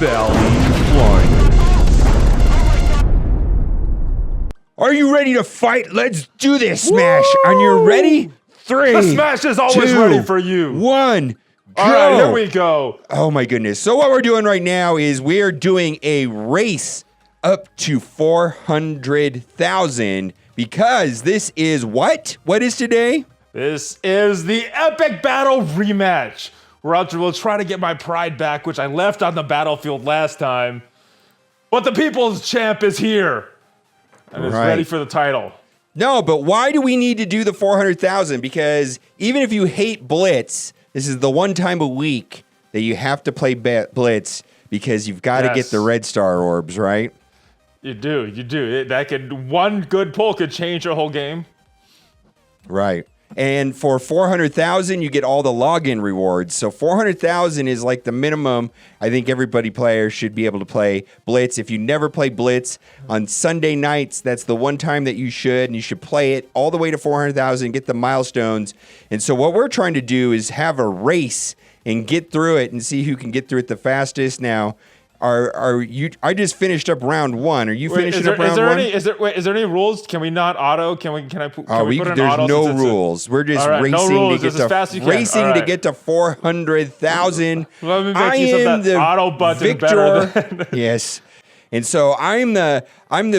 VallyFlyin. Are you ready to fight? Let's do this, Smash. Are you ready? 3, The Smash is always 2, ready for you. 1, go. All right, here we go. Oh my goodness. So what we're doing right now is we're doing a race up to 400,000 because this is what? What is today? This is the Epic Battle Rematch. We'll try to get my pride back, which I left on the battlefield last time. But the People's Champ is here and is ready for the title. No, but why do we need to do the 400,000? Because even if you hate Blitz, this is the one time a week that you have to play Blitz because you've got to get the red star orbs, right? You do. One good pull could change your whole game. Right. And for 400,000, you get all the login rewards. So 400,000 is like the minimum. I think player should be able to play Blitz. If you never play Blitz on Sunday nights, that's the one time that you should, and you should play it all the way to 400,000, get the milestones. And so what we're trying to do is have a race and get through it and see who can get through it the fastest. Now, are you? I just finished up round 1. Are you finishing up round 1? Is there any rules? Can we not auto? Can we put an there's auto? No rules. We're just racing to get to 400,000. I am the auto button victor. Yes. And so I'm the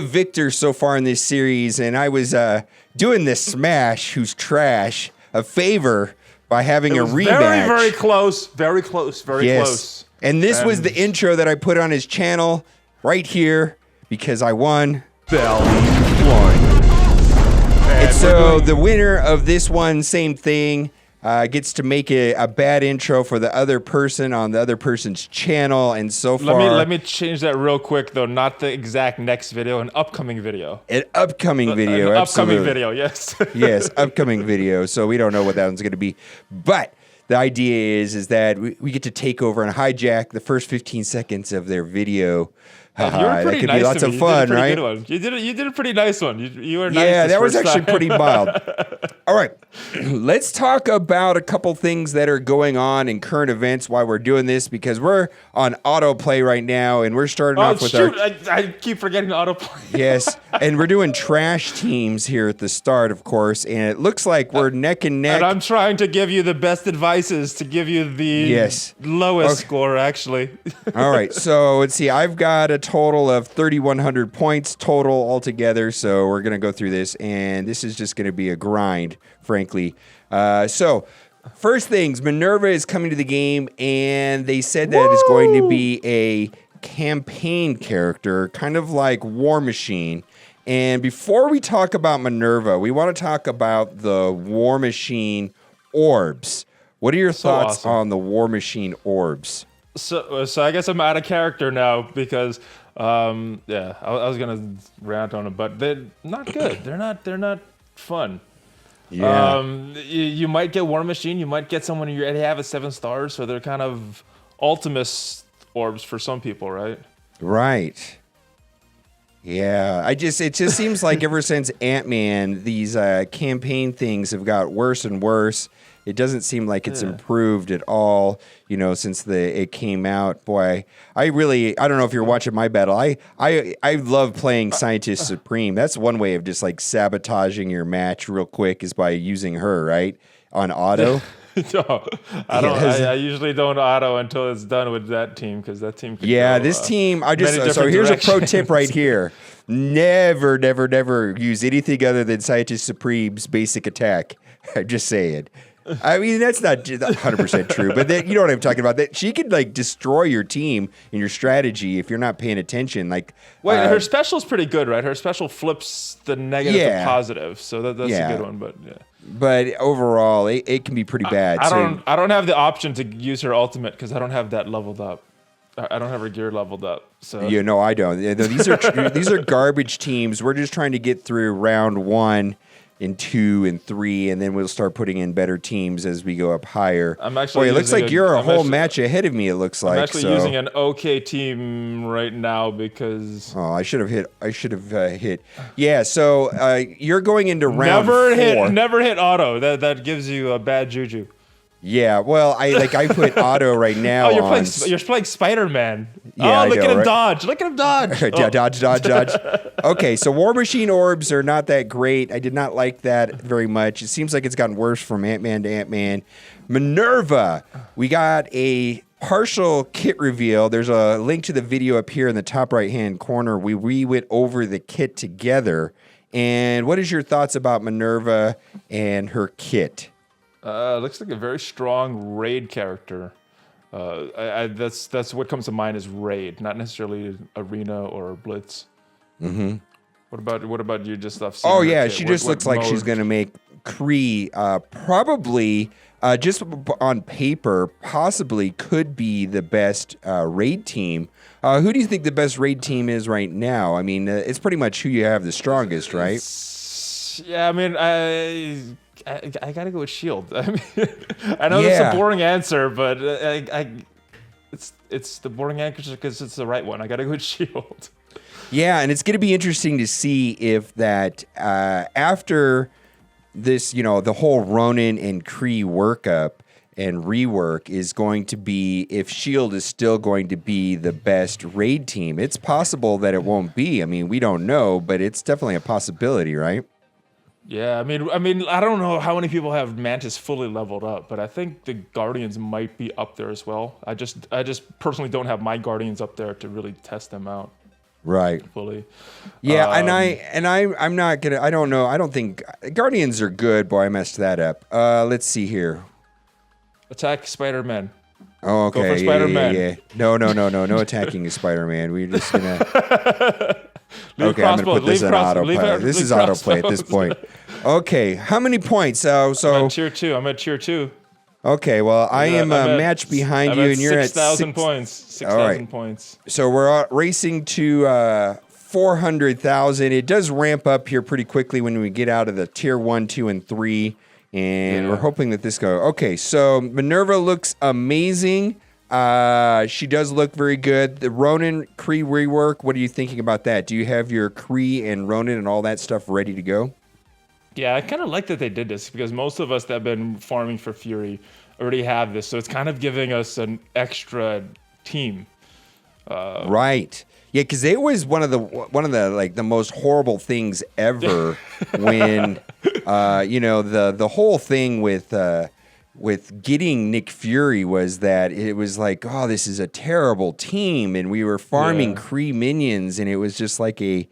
victor so far in this series, and I was doing this Smash, who's trash, a favor by having a rematch. Very, very close. Very close. Very close. And this was the intro that I put on his channel right here because I won. VallyFlyin. And so the winner of this one, same thing, gets to make a bad intro for the other person on the other person's channel. And so far, let me change that real quick though. Not the exact next video, an upcoming video. An upcoming video. Absolutely. Upcoming video. Yes. Yes, upcoming video. So we don't know what that one's going to be, but. The idea is that we get to take over and hijack the first 15 seconds of their video. That could be lots of fun, right? You did a pretty nice one. You were nice. Yeah, that was actually pretty mild. All right, let's talk about a couple things that are going on in current events while we're doing this because we're on autoplay right now and we're starting off with I keep forgetting autoplay. Yes, and we're doing trash teams here at the start, of course, and it looks like we're neck and neck. And I'm trying to give you the best advices to give you the lowest score, actually. All right, so let's see. I've got a total of 3,100 points total altogether, so we're going to go through this, and this is just going to be a grind, frankly. So first things, Minerva is coming to the game, and they said that it's going to be a campaign character, kind of like War Machine. And before we talk about Minerva, we want to talk about the War Machine Orbs. What are your thoughts on the War Machine Orbs? So I guess I'm out of character now because, I was gonna rant on it, but they're not good. They're not fun. Yeah. You might get War Machine. You might get someone you already have at 7 stars, so they're kind of Ultimus orbs for some people, right? Right. Yeah. It just seems like ever since Ant-Man, these campaign things have got worse and worse. It doesn't seem like it's improved at all, since it came out. Boy, I don't know if you're watching my battle. I love playing Scientist Supreme. That's one way of just like sabotaging your match real quick is by using her, right? On auto. No, I don't. I usually don't auto until it's done with that team because that team. Can go, this team. So here's a pro tip right here: never use anything other than Scientist Supreme's basic attack. I'm just saying. I mean, that's not 100% true, but you know what I'm talking about. That she could like destroy your team and your strategy if you're not paying attention. Like, her special's pretty good, right? Her special flips the negative to positive, so that's a good one. But but overall, it can be pretty bad. I don't have the option to use her ultimate because I don't have that leveled up. I don't have her gear leveled up. So no, I don't. These are garbage teams. We're just trying to get through round 1. In 2 and 3, and then we'll start putting in better teams as we go up higher. It looks like you're a whole match ahead of me. It looks like. I'm actually using an okay team right now because. Oh, I should have hit. Yeah, so you're going into round 4. Never hit auto. That gives you a bad juju. Yeah, well, I put auto right now. Oh, on. you're playing Spider-Man. Yeah, oh, look I at know, him right? dodge! Look at him dodge! Oh. Dodge. Okay, so War Machine Orbs are not that great. I did not like that very much. It seems like it's gotten worse from Ant-Man to Ant-Man. Minerva, we got a partial kit reveal. There's a link to the video up here in the top right-hand corner. We went over the kit together. And what is your thoughts about Minerva and her kit? Looks like a very strong raid character. That's what comes to mind is raid, not necessarily arena or blitz. Mm-hmm. What about you? Just stuff. Oh yeah, she just looks like she's gonna make Kree. Probably just on paper, possibly could be the best raid team. Who do you think the best raid team is right now? I mean, it's pretty much who you have the strongest, right? Yeah, I mean, I gotta go with Shield. I mean, I know that's a boring answer, but it's the boring answer because it's the right one. I gotta go with Shield. Yeah, and it's gonna be interesting to see if that after this, the whole Ronin and Kree workup and rework is going to be if Shield is still going to be the best raid team. It's possible that it won't be. I mean, we don't know, but it's definitely a possibility, right? Yeah, I mean, I don't know how many people have Mantis fully leveled up, but I think the Guardians might be up there as well. I just personally don't have my Guardians up there to really test them out. Right. Fully. Yeah, I'm not gonna. I don't know. I don't think Guardians are good. Boy, I messed that up. Let's see here. Attack Spider-Man. Oh, okay. Go for Spider-Man. Yeah. No attacking Spider-Man. We're just gonna. Okay, I'm gonna put this in autoplay. This is autoplay at this point. Okay, how many points? I'm at tier 2. I'm at tier 2. Okay, well, I am a match behind you, and you're at 6,000 points. 6,000 points. So we're racing to 400,000. It does ramp up here pretty quickly when we get out of the tier 1, 2, and 3, and we're hoping that this goes. Okay, so Minerva looks amazing. She does look very good. The Ronin Kree rework, what are you thinking about that? Do you have your Kree and Ronin and all that stuff ready to go? Yeah, I kind of like that they did this because most of us that have been farming for Fury already have this, so it's kind of giving us an extra team. Right. Yeah, because it was one of the like the most horrible things ever when the whole thing with getting Nick Fury was that it was like, oh, this is a terrible team, and we were farming Kree minions, and it was just like a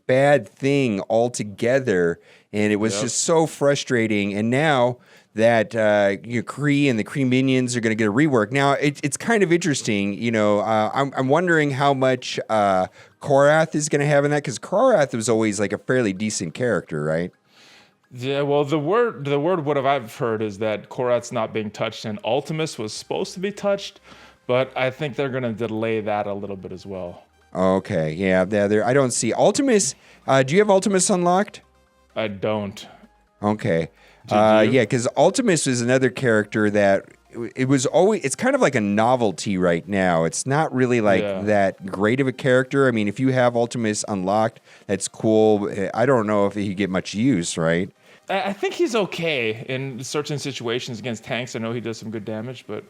bad thing altogether, and it was just so frustrating. And now that Kree and the Kree minions are going to get a rework, now it's kind of interesting. I'm wondering how much Korath is going to have in that, because Korath was always like a fairly decent character, right? Yeah, well, the word what I've heard is that Korath's not being touched, and Ultimus was supposed to be touched, but I think they're going to delay that a little bit as well. Okay, yeah, I don't see Ultimus. Do you have Ultimus unlocked? I don't. Okay, yeah, because Ultimus is another character that it was always. It's kind of like a novelty right now. It's not really like that great of a character. I mean, if you have Ultimus unlocked, that's cool. I don't know if he get much use, right? I think he's okay in certain situations against tanks. I know he does some good damage, but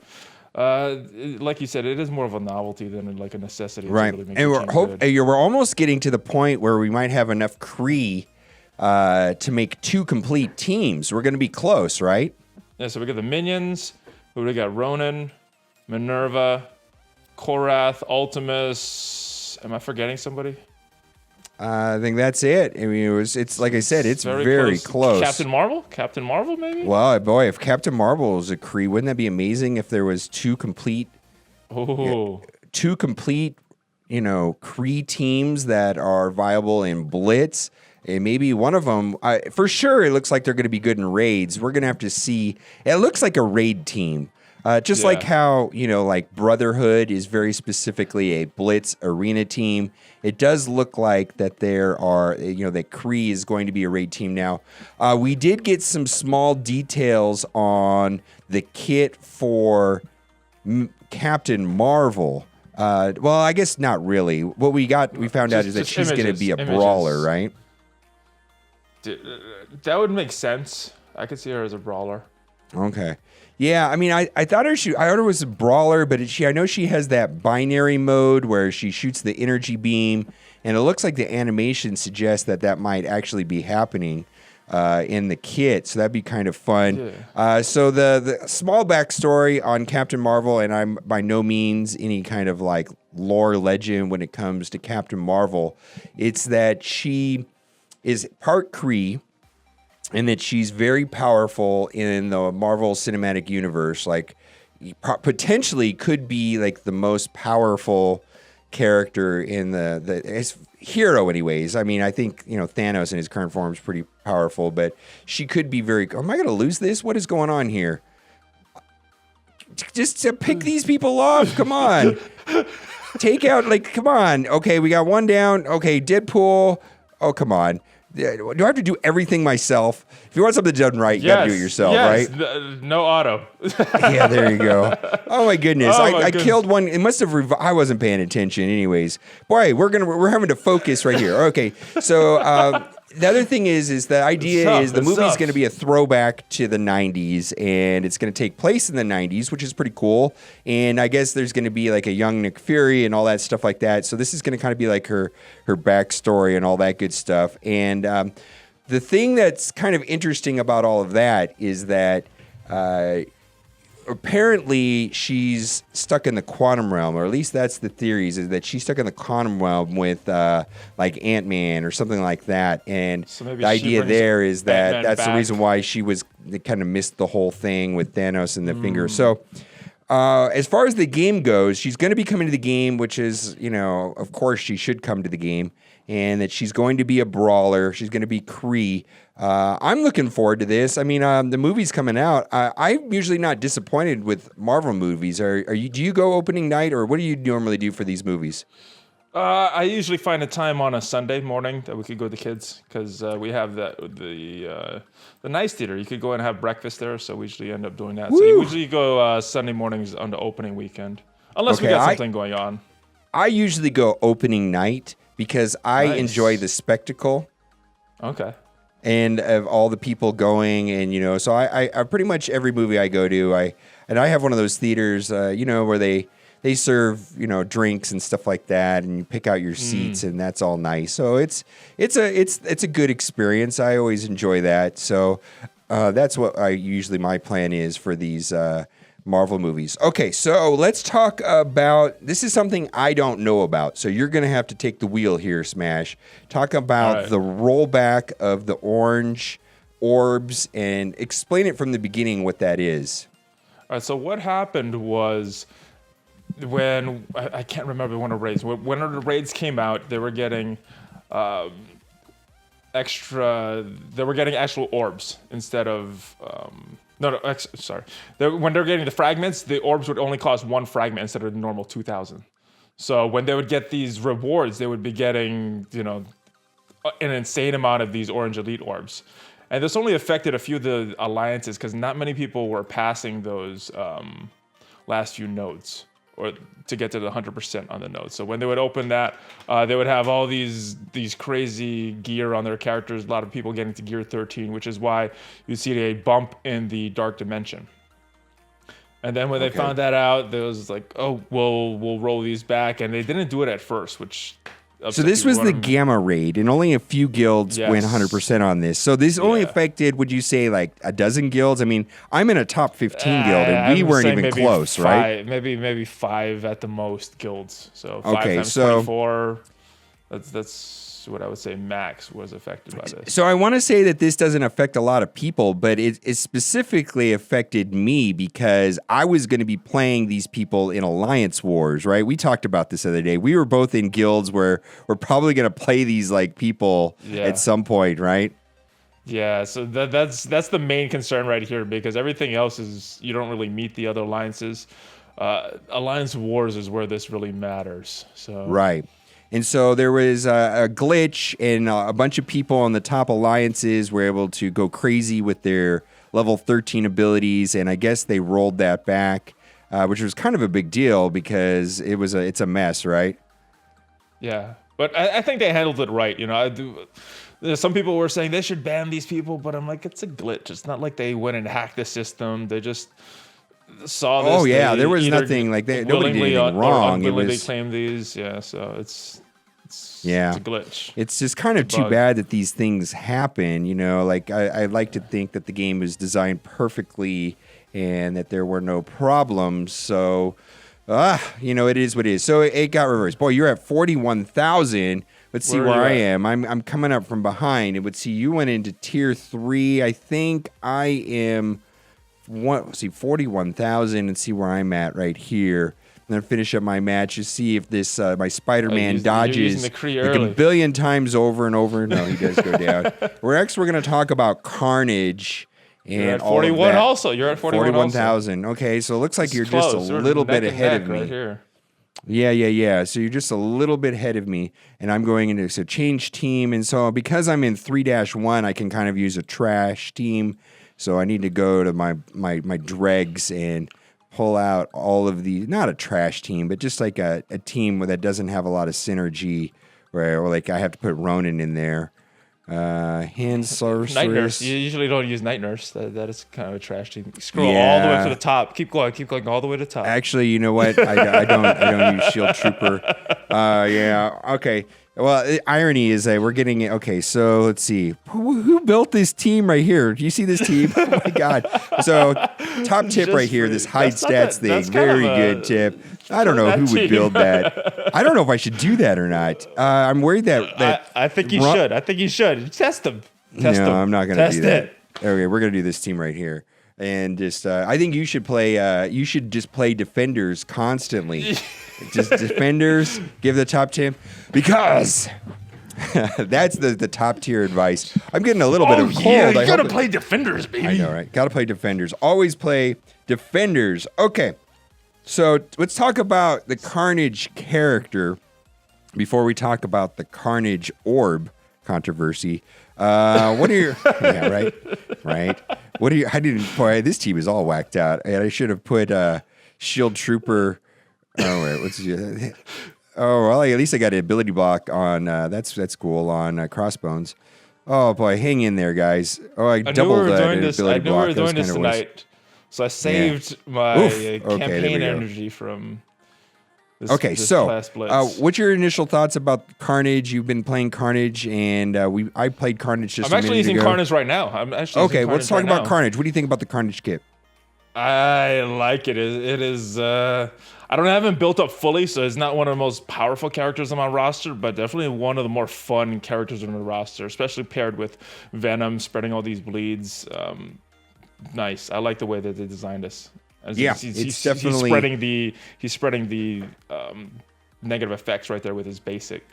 like you said, it is more of a novelty than like a necessity. Right, really and we're almost getting to the point where we might have enough Kree to make 2 complete teams. We're going to be close, right? Yeah. So we got the minions. We got Ronin, Minerva, Korath, Ultimus. Am I forgetting somebody? I think that's it. I mean, it's like I said, it's very close. Captain Marvel, maybe? Well, boy, if Captain Marvel is a Kree, wouldn't that be amazing if there was 2 complete, Kree teams that are viable in Blitz? And maybe one of them, for sure, it looks like they're going to be good in raids. We're going to have to see. It looks like a raid team. Just like how, like Brotherhood is very specifically a Blitz arena team. It does look like that there are, that Kree is going to be a raid team now. We did get some small details on the kit for Captain Marvel. Well, I guess not really. What we found out is that she's going to be a brawler, right? That would make sense. I could see her as a brawler. Okay. Yeah, I mean, I thought I thought it was a brawler, but I know she has that binary mode where she shoots the energy beam, and it looks like the animation suggests that might actually be happening in the kit, so that'd be kind of fun. Yeah. So the small backstory on Captain Marvel, and I'm by no means any kind of like lore legend when it comes to Captain Marvel, it's that she is part Kree, and that she's very powerful in the Marvel Cinematic Universe. Like, potentially could be like the most powerful character in the hero, anyways. I mean, I think Thanos in his current form is pretty powerful, but she could be very. Am I going to lose this? What is going on here? Just to pick these people off. Come on, take out come on. Okay, we got one down. Okay, Deadpool. Oh, come on. Do I have to do everything myself? If you want something done right, you got to do it yourself, right? No auto. Yeah, there you go. Oh my goodness, I killed one. It must have. I wasn't paying attention, anyways. Boy, we're having to focus right here. Okay, so the other thing is the idea is the movie's going to be a throwback to the 90s, and it's going to take place in the 90s, which is pretty cool. And I guess there's going to be like a young Nick Fury and all that stuff like that. So this is going to kind of be like her backstory and all that good stuff. And the thing that's kind of interesting about all of that is that apparently she's stuck in the quantum realm, or at least that's the theories, is that she's stuck in the quantum realm with like Ant-Man or something like that. And so the idea there is that Ant-Man that's back. the reason why they kind of missed the whole thing with Thanos and the finger. So as far as the game goes, she's going to be coming to the game, which is, of course she should come to the game, and that she's going to be a brawler. She's going to be Kree. I'm looking forward to this. I mean, the movie's coming out. I'm usually not disappointed with Marvel movies. Are you? Do you go opening night, or what do you normally do for these movies? I usually find a time on a Sunday morning that we could go with the kids, because we have the nice theater. You could go and have breakfast there, so we usually end up doing that. Woo! So you usually go Sunday mornings on the opening weekend, unless we got something going on. I usually go opening night because I enjoy the spectacle. Okay. And of all the people going, and so I pretty much every movie I go to, I have one of those theaters, where they serve drinks and stuff like that, and you pick out your seats, and that's all nice. So it's a good experience. I always enjoy that. So that's what my plan is for these Marvel movies. Okay, so let's talk about, this is something I don't know about, so you're going to have to take the wheel here, Smash. Talk about the rollback of the orange orbs and explain it from the beginning what that is. All right, so what happened was when, I can't remember when the raids, when the raids came out, they were getting actual orbs instead of... sorry. When they're getting the fragments, the orbs would only cost one fragment instead of the normal 2,000. So when they would get these rewards, they would be getting, an insane amount of these orange elite orbs. And this only affected a few of the alliances because not many people were passing those last few nodes, or to get to the 100% on the node. So when they would open that, they would have all these crazy gear on their characters. A lot of people getting to gear 13, which is why you see a bump in the dark dimension. And then when they found that out, there was like, oh, we'll roll these back. And they didn't do it at first, which... So this was the Gamma raid, and only a few guilds went 100% on this. So this only affected, would you say, like a dozen guilds? I mean, I'm in a top 15 guild, and we weren't even close, right? Maybe 5 at the most guilds. So 5 times 24, that's what I would say max was affected by this. So I want to say that this doesn't affect a lot of people, but it specifically affected me because I was going to be playing these people in Alliance Wars, right? We talked about this the other day. We were both in guilds where we're probably going to play these like people at some point, right? Yeah, so that's the main concern right here, because everything else is you don't really meet the other alliances. Alliance Wars is where this really matters. So right. And so there was a glitch, and a bunch of people on the top alliances were able to go crazy with their level 13 abilities, and I guess they rolled that back, which was kind of a big deal because it's a mess, right? Yeah. But I think they handled it right. Some people were saying they should ban these people, but I'm like, it's a glitch. It's not like they went and hacked the system. They just saw this. Oh yeah, there was nothing like nobody did anything wrong. It was they claimed these. Yeah, so it's a glitch. It's just kind of too bad that these things happen. Like I like to think that the game was designed perfectly and that there were no problems. So, it is what it is. So it got reversed. Boy, you're at 41,000. Let's see where I am. I'm coming up from behind. It would see you went into tier 3. I think I am 41,000 and see where I'm at right here. I'm going to finish up my match to see if this my Spider-Man dodges like a billion times over and over. No, he does go down. We're going to talk about Carnage. And you're at 41 also. You're at 41,000. Okay, so it looks like you're just a little bit ahead of me. Right here. Yeah. So you're just a little bit ahead of me, and I'm going into change team. And so because I'm in 3-1, I can kind of use a trash team. So I need to go to my dregs and pull out all of the, not a trash team, but just like a team that doesn't have a lot of synergy, or like I have to put Ronin in there. Hand Sorceress. Night Nurse. You usually don't use Night Nurse. That is kind of a trash team. Scroll all the way to the top. Keep going all the way to the top. Actually, you know what? I don't use Shield Trooper. Yeah. Okay. Well, the irony is that we're getting it. Okay, so let's see. Who built this team right here? Do you see this team? Oh my God. So top tip right here, this hide stats thing. Very good tip. I don't know who would build that. I don't know if I should do that or not. I'm worried that I think you should. I think you should. Test them. No, I'm not going to do that. Okay, we're going to do this team right here. And just, I think you should play. You should just play defenders constantly. Just defenders. Give the top tip because that's the top tier advice. I'm getting a little bit of cold. Yeah, you gotta play defenders, baby. I know, right? Gotta play defenders. Always play defenders. Okay, so let's talk about the Carnage character before we talk about the Carnage Orb controversy. What are your right? What are you? I didn't. Boy, this team is all whacked out, and I should have put Shield Trooper. Oh wait, what's your? Oh well, at least I got an ability block on. That's cool on Crossbones. Oh boy, hang in there, guys. Oh, I doubled that ability block. I knew we were doing this tonight, so I saved my campaign energy from. This class Blitz. What's your initial thoughts about Carnage? You've been playing Carnage, and I played Carnage just a minute ago. I'm actually using Carnage right now. Okay, let's talk about Carnage. What do you think about the Carnage kit? I like it. It is. I haven't built up fully, so it's not one of the most powerful characters on my roster, but definitely one of the more fun characters on the roster, especially paired with Venom spreading all these bleeds. Nice. I like the way that they designed this. He's definitely he's spreading the negative effects right there with his basic.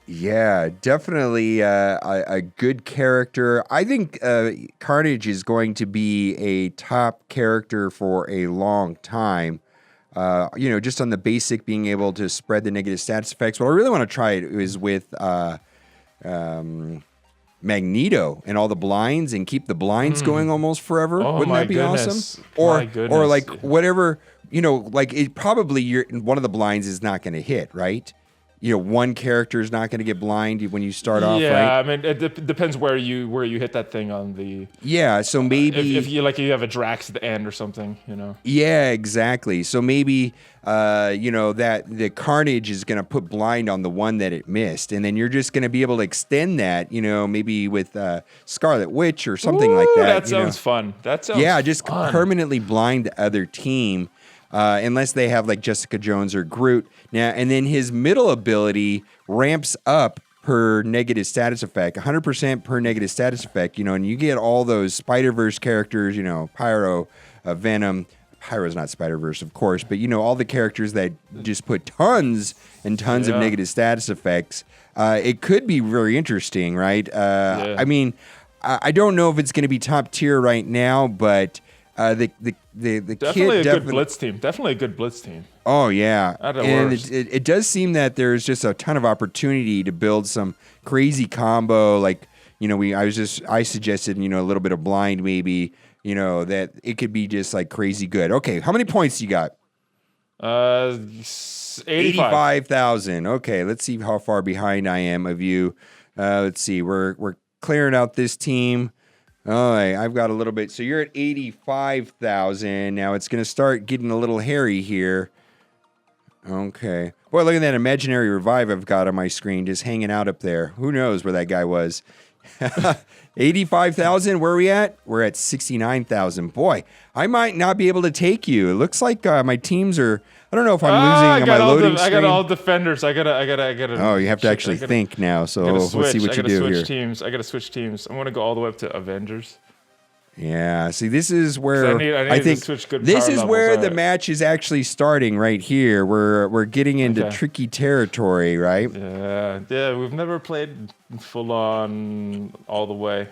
Yeah, definitely a good character. I think Carnage is going to be a top character for a long time. Just on the basic being able to spread the negative status effects. What I really want to try it is with Magneto and all the blinds and keep the blinds going almost forever. Wouldn't that be awesome? Or like whatever, like it probably one of the blinds is not going to hit, right? One character is not going to get blind when you start off, right? Yeah, I mean, it depends where you hit that thing on the... Yeah, so maybe... If you have a Drax at the end or something, Yeah, exactly. So maybe, that the Carnage is going to put blind on the one that it missed, and then you're just going to be able to extend that, maybe with Scarlet Witch or something like that. That sounds fun. Just permanently blind the other team. Unless they have like Jessica Jones or Groot. Now, and then his middle ability ramps up per negative status effect, 100% per negative status effect, and you get all those Spider-Verse characters, Pyro, Venom. Pyro's not Spider-Verse, of course, but all the characters that just put tons and tons of negative status effects. It could be very interesting, right? I mean, I don't know if it's going to be top tier right now, but the definitely kid good Blitz team. Definitely a good Blitz team. Oh yeah, and it does seem that there's just a ton of opportunity to build some crazy combo. Like I suggested a little bit of blind maybe. That it could be just like crazy good. Okay, how many points you got? 85. 85,000. Okay, let's see how far behind I am of you. Let's see. We're clearing out this team. All right, I've got a little bit. So you're at 85,000. Now it's going to start getting a little hairy here. Okay. Boy, look at that imaginary revive I've got on my screen just hanging out up there. Who knows where that guy was? 85,000. Where are we at? We're at 69,000. Boy, I might not be able to take you. It looks like my teams are. I don't know if I'm losing on my loading screen. I got all defenders. I gotta. Oh, you have to actually think now. So let's see what you do here. I gotta switch teams. I'm gonna go all the way up to Avengers. Yeah. See, this is where I think this is where the match is actually starting right here. We're getting into tricky territory, right? Yeah. We've never played full on all the way.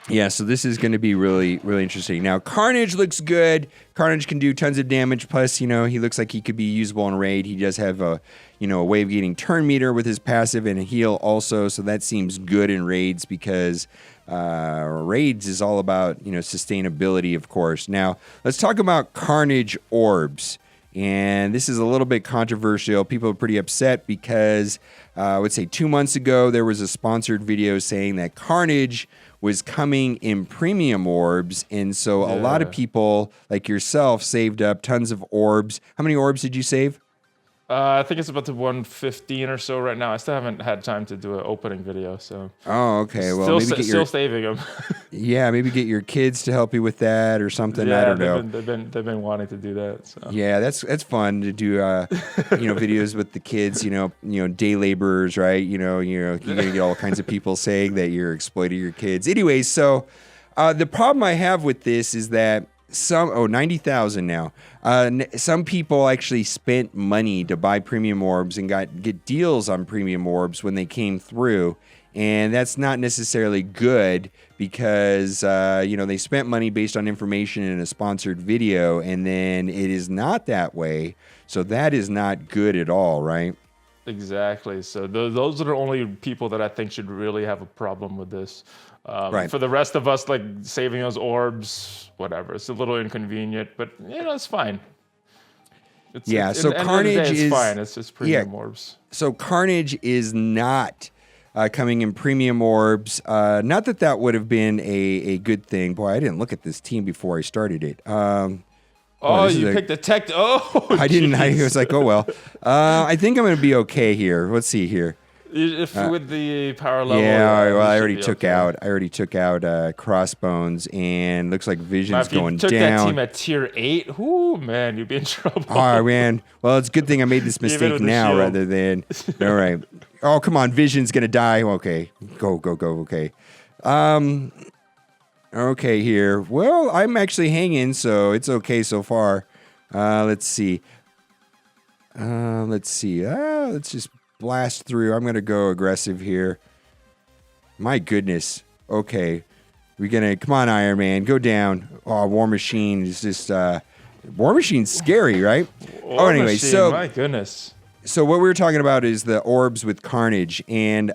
Yeah, so this is going to be really, really interesting. Now, Carnage looks good. Carnage can do tons of damage. Plus, he looks like he could be usable in raid. He does have a wave gating turn meter with his passive and a heal also. So that seems good in raids because raids is all about sustainability, of course. Now, let's talk about Carnage Orbs. And this is a little bit controversial. People are pretty upset because I would say 2 months ago there was a sponsored video saying that Carnage was coming in premium orbs, and so a lot of people like yourself saved up tons of orbs. How many orbs did you save? I think it's about to 115 or so right now. I still haven't had time to do an opening video, so. Oh, okay. Well, maybe still saving them. Yeah, maybe get your kids to help you with that or something. Yeah, I don't know. They've been wanting to do that. So. Yeah, that's fun to do. Videos with the kids. Day laborers, right? You're gonna get all kinds of people saying that you're exploiting your kids. Anyways, so the problem I have with this is that 90,000 now. Some people actually spent money to buy premium orbs and get deals on premium orbs when they came through. And that's not necessarily good because, they spent money based on information in a sponsored video, and then it is not that way. So that is not good at all, right? Exactly. So those are the only people that I think should really have a problem with this. Right. For the rest of us, like saving those orbs, whatever. It's a little inconvenient, but it's fine. So Carnage is fine. It's just premium orbs. So Carnage is not coming in premium orbs. Not that would have been a good thing. Boy, I didn't look at this team before I started it. You picked the tech. I didn't. I was like, oh well. I think I'm going to be okay here. Let's see here. If with the power level. Yeah, well, I already took out Crossbones, and looks like Vision's going down. If you took that team at tier 8, ooh, man, you'd be in trouble. Oh, man. Well, it's a good thing I made this mistake now rather than... All right. Oh, come on. Vision's going to die. Okay. Go. Okay. Okay, here. Well, I'm actually hanging, so it's okay so far. Let's see. Let's just blast through. I'm going to go aggressive here. My goodness. Okay. Come on, Iron Man. Go down. Oh, War Machine is just... War Machine's scary, right? Anyway, my goodness. So what we were talking about is the orbs with Carnage, and...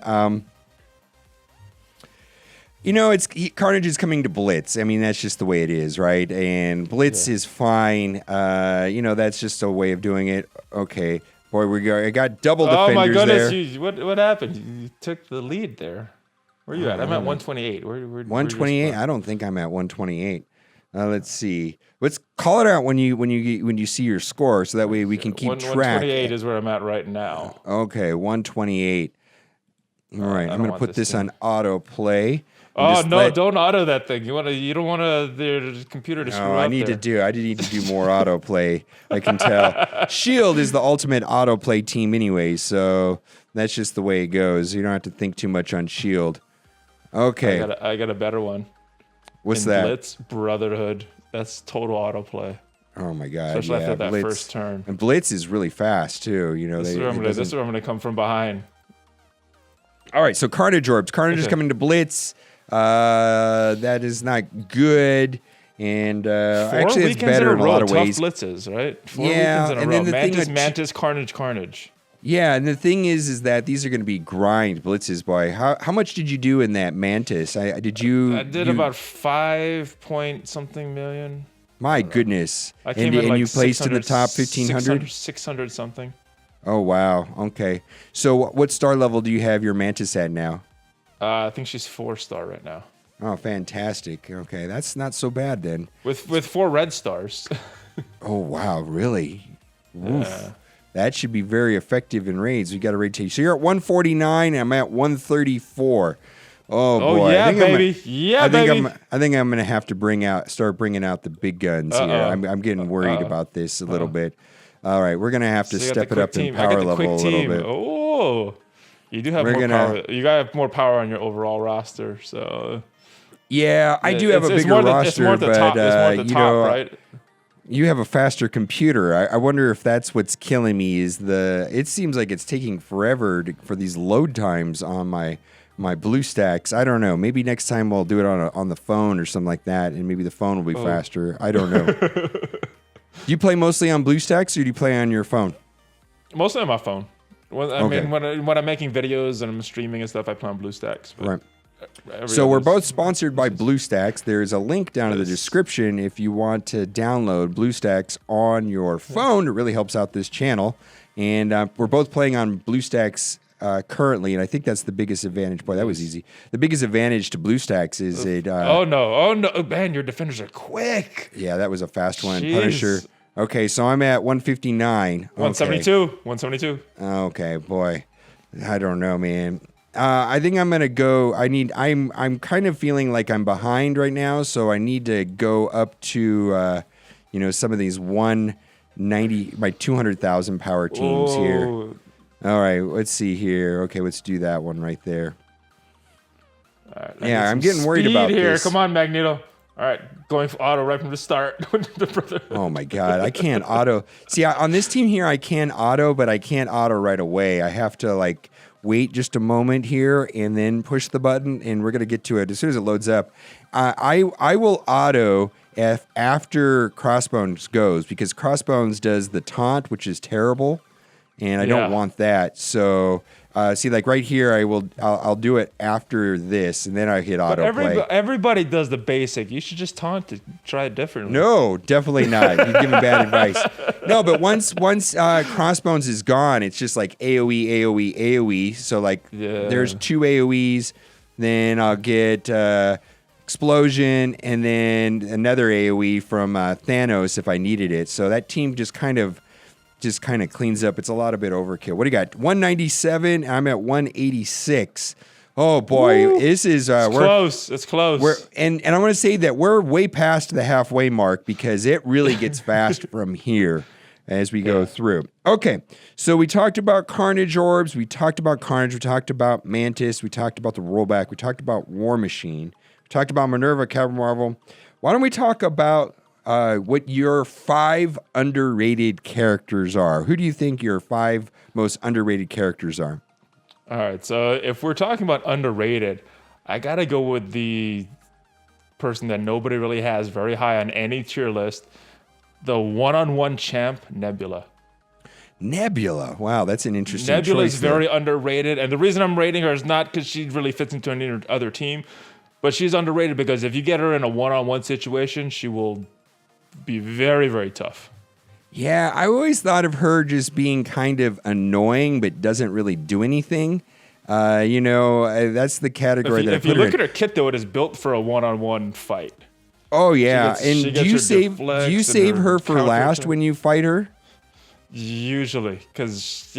Carnage is coming to Blitz. I mean, that's just the way it is, right? And Blitz is fine. That's just a way of doing it. Okay. Boy, I got double defenders there. Oh, my goodness. What happened? You took the lead there. Where are you at? I'm at 128. Where 128? I don't think I'm at 128. Let's see. Let's call it out when you see your score, so that way we can keep track. 128 is where I'm at right now. Okay, 128. All right, I'm going to put this on autoplay. Oh no! Don't auto that thing. You don't want the computer to screw up. I need to do more autoplay. I can tell. Shield is the ultimate autoplay team anyway, so that's just the way it goes. You don't have to think too much on Shield. Okay. I got a better one. What's that? Blitz Brotherhood. That's total autoplay. Oh my god! Especially after that Blitz, first turn. And Blitz is really fast too. This is where I'm going to come from behind. All right, so Carnage Orbs. Carnage is coming to Blitz. That is not good, and actually it's better in a lot of ways. Tough blitzes, right? 4 weekends in a row. Then the Mantis, Carnage. Yeah, and the thing is that these are going to be grind blitzes, boy. How much did you do in that Mantis? I did about 5 point something million. My goodness. I came and in like you placed in the top 1,500? 600 something. Oh, wow. Okay. So what star level do you have your Mantis at now? I think she's 4-star right now. Oh, fantastic. Okay, that's not so bad then. With 4 red stars. Oh, wow, really? Oof. Yeah. That should be very effective in raids. We got to raid take. So you're at 149, and I'm at 134. Oh boy! Yeah, baby. I think I'm gonna have to start bringing out the big guns here. I'm getting worried about this a little bit. All right, we're gonna have to step it up in power level a little bit. Oh, you do have more power. You gotta have more power on your overall roster. So yeah, I do have a bigger roster, but you know, right? You have a faster computer. I wonder if that's what's killing me. It seems like it's taking forever for these load times on my BlueStacks. I don't know. Maybe next time we'll do it on the phone or something like that, and maybe the phone will be faster. I don't know. Do you play mostly on BlueStacks, or do you play on your phone? Mostly on my phone. When I'm making videos and I'm streaming and stuff, I play on BlueStacks. Right. So we're both sponsored by BlueStacks. There's a link down in the description if you want to download BlueStacks on your phone. It really helps out this channel. And we're both playing on BlueStacks currently, and I think that's the biggest advantage. Boy, that was easy. The biggest advantage to BlueStacks is it... oh, no. Man, your defenders are quick. Yeah, that was a fast one. Jeez. Punisher. Okay, so I'm at 159. 172. Okay, boy. I don't know, man. I think I'm gonna go. I'm kind of feeling like I'm behind right now, so I need to go up to, some of these 190, my 200,000 power teams here. All right, let's see here. Okay, let's do that one right there. All right, yeah, I'm getting worried about this. Come on, Magneto. All right, going for auto right from the start. Oh my God, I can't auto. See, on this team here, I can auto, but I can't auto right away. I have to wait just a moment here and then push the button, and we're gonna get to it as soon as it loads up. I will auto after Crossbones goes, because Crossbones does the taunt, which is terrible, and I don't want that. So see, right here, I'll do it after this, and then I hit autoplay. Everybody does the basic. You should just taunt to try it differently. No, definitely not. You're giving bad advice. No, but once Crossbones is gone, it's just like AoE, AoE, AoE. So there's 2 AoEs, then I'll get Explosion, and then another AoE from Thanos if I needed it. So that team just kind of cleans up. It's a bit overkill. What do you got? 197. I'm at 186. Oh boy, Woo. This is close. It's close. And I want to say that we're way past the halfway mark, because it really gets fast from here as we go through. Okay, so we talked about Carnage Orbs. We talked about Carnage. We talked about Mantis. We talked about the Rollback. We talked about War Machine. We talked about Minerva, Captain Marvel. Why don't we talk about what your 5 underrated characters are? Who do you think your 5 most underrated characters are? All right, so if we're talking about underrated, I gotta go with the person that nobody really has very high on any tier list, the one-on-one champ, Nebula. Nebula. Wow, that's an interesting Nebula choice. Is very underrated, and the reason I'm rating her is not because she really fits into any other team, but she's underrated because if you get her in a one-on-one situation, she will be very, very tough. Yeah, I always thought of her just being kind of annoying, but doesn't really do anything. That's the category that I put her in. If you look at her kit, though, it is built for a one-on-one fight. Oh yeah, and do you save her for last when you fight her? Usually, because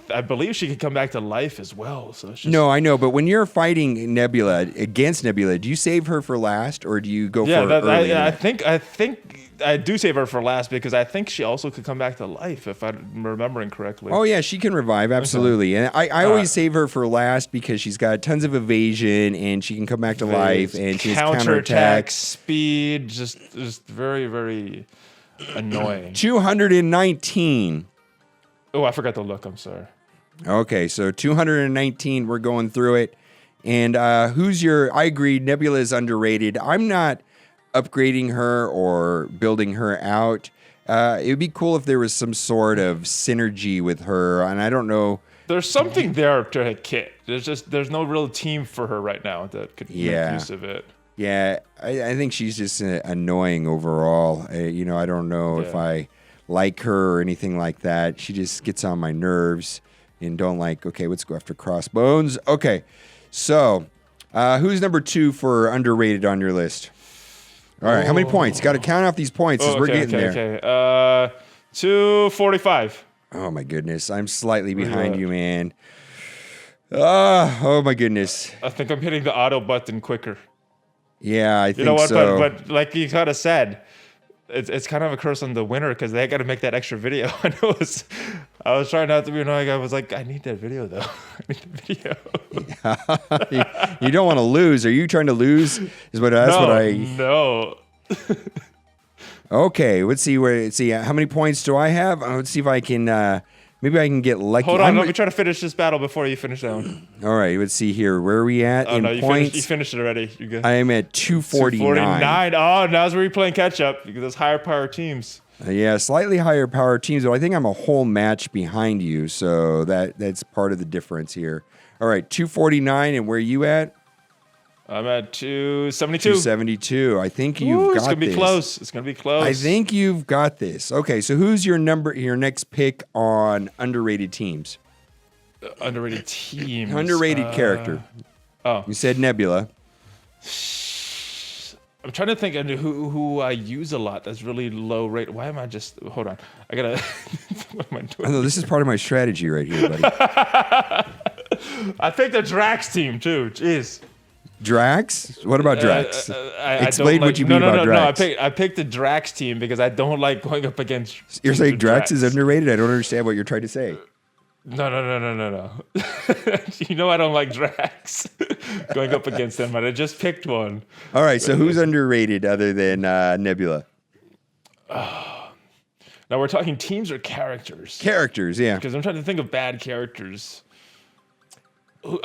I believe she can come back to life as well. So no, I know, but when you're fighting Nebula against Nebula, do you save her for last, or do you go for early? I think I do save her for last, because I think she also could come back to life, if I'm remembering correctly. Oh yeah, she can revive, absolutely. And I always save her for last because she's got tons of evasion and she can come back to life, and she has counterattack, speed, just very, very annoying. 219. Oh, I forgot to look. I'm sorry. Okay, so 219. We're going through it. And I agree, Nebula is underrated. I'm not upgrading her or building her out. It would be cool if there was some sort of synergy with her, and I don't know. There's something there to her kit. There's no real team for her right now that could make use of it. Yeah, I think she's just annoying overall. I don't know if I like her or anything like that. She just gets on my nerves and don't like, okay, let's go after Crossbones. Okay, so who's number 2 for underrated on your list? All right, how many points? Got to count off these points as we're getting there. Okay. 245. Oh, my goodness. I'm slightly behind you, man. Oh, my goodness. I think I'm hitting the auto button quicker. Yeah, I think so. You know what? So. But like you kind of said, it's kind of a curse on the winner because they got to make that extra video. I was trying not to be annoying. I was like, I need that video, though. I need the video. You don't want to lose. Are you trying to lose? No. Okay, let's see how many points do I have? Let's see if I can maybe I can get lucky. Hold on, let me try to finish this battle before you finish that one. All right, let's see here. Where are we at in points? You finished it already. You're good. I am at 249. 249. Oh, now's where you're playing catch up because those higher power teams. Yeah, slightly higher power teams, but I think I'm a whole match behind you, so that's part of the difference here. All right, 249, and where are you at? I'm at 272. 272. I think you've got this. It's going to be close. It's going to be close. I think you've got this. Okay, so who's your next pick on underrated teams? Underrated teams. Underrated character. Oh. You said Nebula. I'm trying to think of who I use a lot that's really low rate. Why am I just... Hold on. I got to... What am I doing? I know, this is part of my strategy right here, buddy. I picked the Drax team, too. Jeez. Drax? What about Drax? Explain what you mean about Drax. No, I picked the Drax team because I don't like going up against. You're saying Drax is underrated? I don't understand what you're trying to say. No. You know I don't like Drax going up against them, but I just picked one. All right, so who's underrated other than Nebula? Now we're talking teams or characters? Characters, yeah. Because I'm trying to think of bad characters.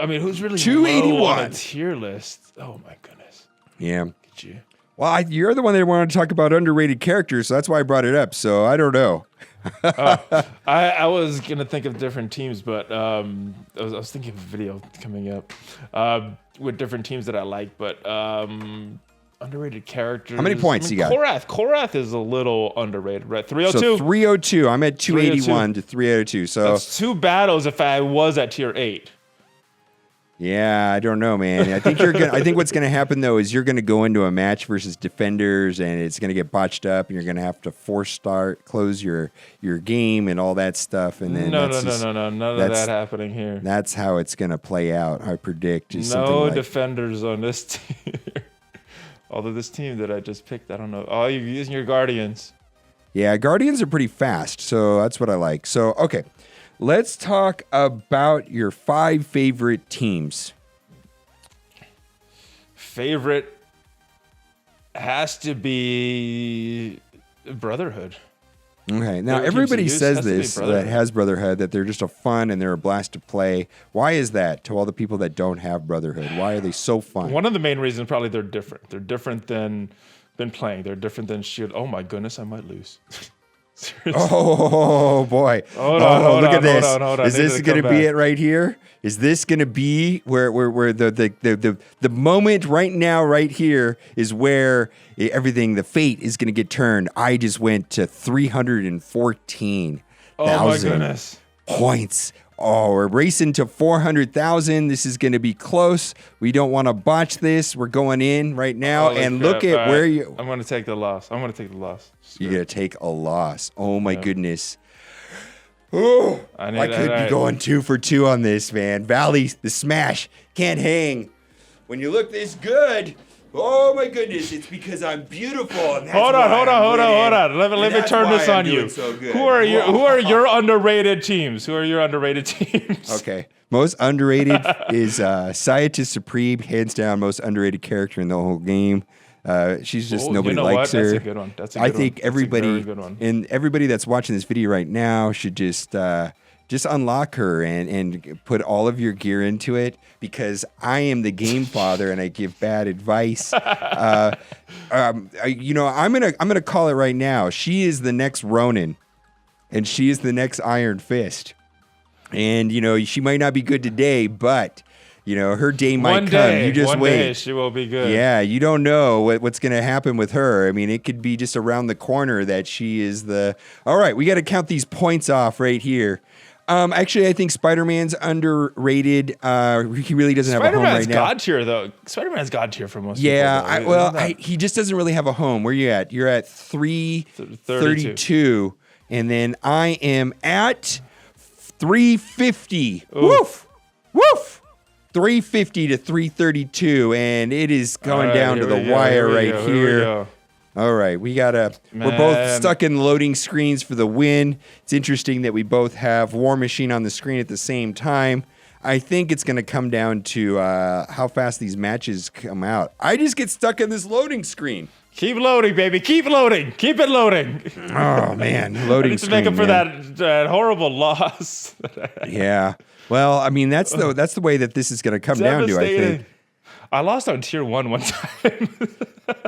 I mean, who's really 281 low on a tier list? Oh my goodness. Yeah. Get you. Well, you're the one that wanted to talk about underrated characters, so that's why I brought it up. So I don't know. I was gonna think of different teams, but I was thinking of a video coming up with different teams that I like, but underrated characters. How many points you got? Korath is a little underrated, right? 302. So 302. I'm at 281 to 302. So that's 2 battles if I was at tier 8. Yeah, I don't know, man. I think I think what's gonna happen though is you're gonna go into a match versus defenders, and it's gonna get botched up, and you're gonna have to close your game and all that stuff. And then none of that happening here. That's how it's gonna play out. I predict. No defenders on this team. Although this team that I just picked, I don't know. Oh, you're using your Guardians. Yeah, Guardians are pretty fast, so that's what I like. So okay. Let's talk about your 5 favorite teams. Favorite has to be Brotherhood. Okay, now everybody says this that has Brotherhood, that they're just a fun and they're a blast to play. Why is that to all the people that don't have Brotherhood? Why are they so fun? One of the main reasons probably they're different. They're different than playing. They're different than Shield. Oh my goodness, I might lose. Oh boy! Hold on, Is this going to be it right here? Is this going to be where the moment right now, right here, is where everything, the fate is going to get turned? I just went to 314,000 points. Oh, we're racing to 400,000. This is going to be close. We don't want to botch this. We're going in right now, and look at where you. I'm going to take the loss. You're going to take a loss. Oh my goodness. Oh, I could be going 2 for 2 on this, man. Valley, the smash can't hang. When you look this good. Oh my goodness! It's because I'm beautiful. And hold on. Let me turn this on you. So who are your underrated teams? Okay, most underrated is Scientist Supreme, hands down most underrated character in the whole game. She's just nobody likes her. That's a good one. I think everybody that's watching this video right now should just unlock her and put all of your gear into it, because I am the game father and I give bad advice. I'm gonna call it right now. She is the next Ronin, and she is the next Iron Fist. And she might not be good today, but You know, her day might come. You just one wait. Day she will be good. Yeah, you don't know what's going to happen with her. I mean, it could be just around the corner that she is the. All right, we got to count these points off right here. Actually, I think Spider-Man's underrated. He really doesn't have a home right now. Spider-Man's God tier, though. Spider-Man's God tier for most people. Yeah, he just doesn't really have a home. Where you at? You're at 332, and then I am at 350. Woof, woof. 350 to 332, and it is going down to the wire right here. All right, we're both stuck in loading screens for the win. It's interesting that we both have War Machine on the screen at the same time. I think it's going to come down to how fast these matches come out. I just get stuck in this loading screen. Keep loading, baby. Keep loading. Keep it loading. Oh, man. Loading screen. I need to make up for that horrible loss. Yeah. Well, I mean, that's the way that this is going to come down to, I think. I lost on tier one time.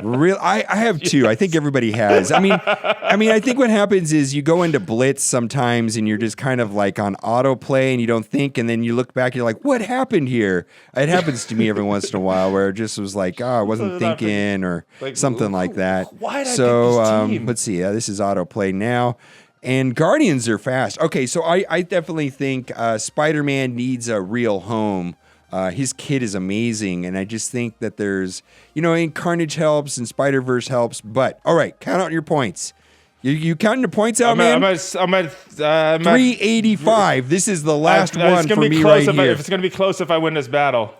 Real, I have two. I think everybody has. I mean, I think what happens is you go into Blitz sometimes and you're just kind of like on autoplay and you don't think, and then you look back and you're like, what happened here? It happens to me every once in a while where it just was like, I wasn't thinking or something like that. Why did I pick this team? Let's see. This is autoplay now. And Guardians are fast. Okay, so I definitely think Spider-Man needs a real home. His kid is amazing, and I just think that there's, and Carnage helps and Spider-Verse helps. But all right, count out your points. You counting your points out, man? I'm at 385. This is the last one for me right here. It's gonna be close if I win this battle.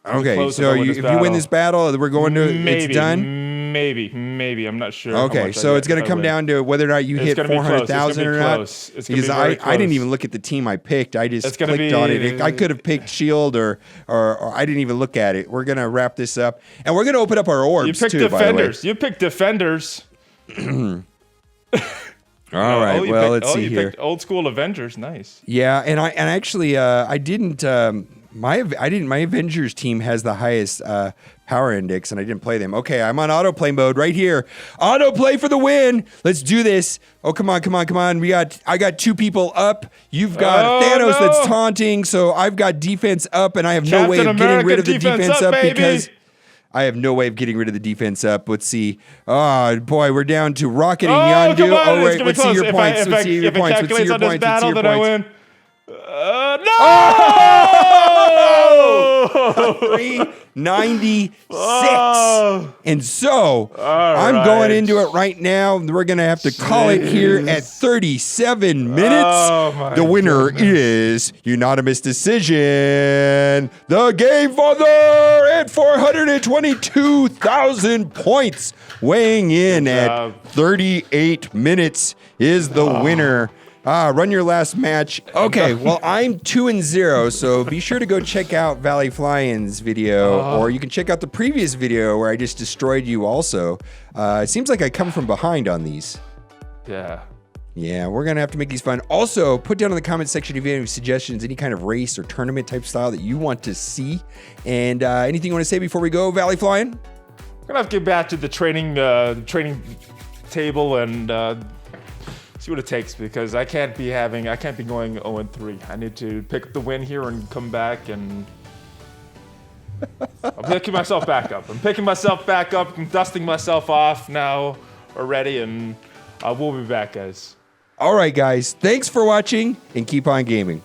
Okay, so if you win this battle, we're going to it's done. Maybe. I'm not sure. Okay, so it's going to come down to whether or not you hit 400,000 or not. Because I didn't even look at the team I picked. I just clicked on it. I could have picked Shield or I didn't even look at it. We're going to wrap this up. And we're going to open up our orbs, too, Defenders. You picked Defenders. All right, let's see here. You picked old school Avengers. Nice. Yeah, and I didn't... My Avengers team has the highest power index, and I didn't play them. Okay, I'm on autoplay mode right here. Autoplay for the win. Let's do this. Oh, come on. I got two people up. You've got Thanos that's taunting, so I've got defense up, and I have no way of getting rid of the defense up because I have no way of getting rid of the defense up. Let's see. Oh, boy, we're down to Rocket and Yondu. Oh, wait, let's see your points. Let's see your points. Let's see your points. Let's see your points. No! Oh! 396. And so I'm going into it right now. We're going to have to call it here at 37 minutes. The winner is unanimous decision. The Game Father at 422,000 points, weighing in at 38 minutes is the winner. Run your last match. Okay, well, I'm 2-0, so be sure to go check out VallyFlyin's video, or you can check out the previous video where I just destroyed you also. It seems like I come from behind on these. Yeah. Yeah, we're going to have to make these fun. Also, put down in the comment section if you have any suggestions, any kind of race or tournament type style that you want to see. And anything you want to say before we go, VallyFlyin? I'm going to have to get back to the training table and... see what it takes, because I can't be going 0-3. I need to pick up the win here and come back, and I'm picking myself back up. I'm dusting myself off now already, and we'll be back, guys. All right, guys. Thanks for watching, and keep on gaming.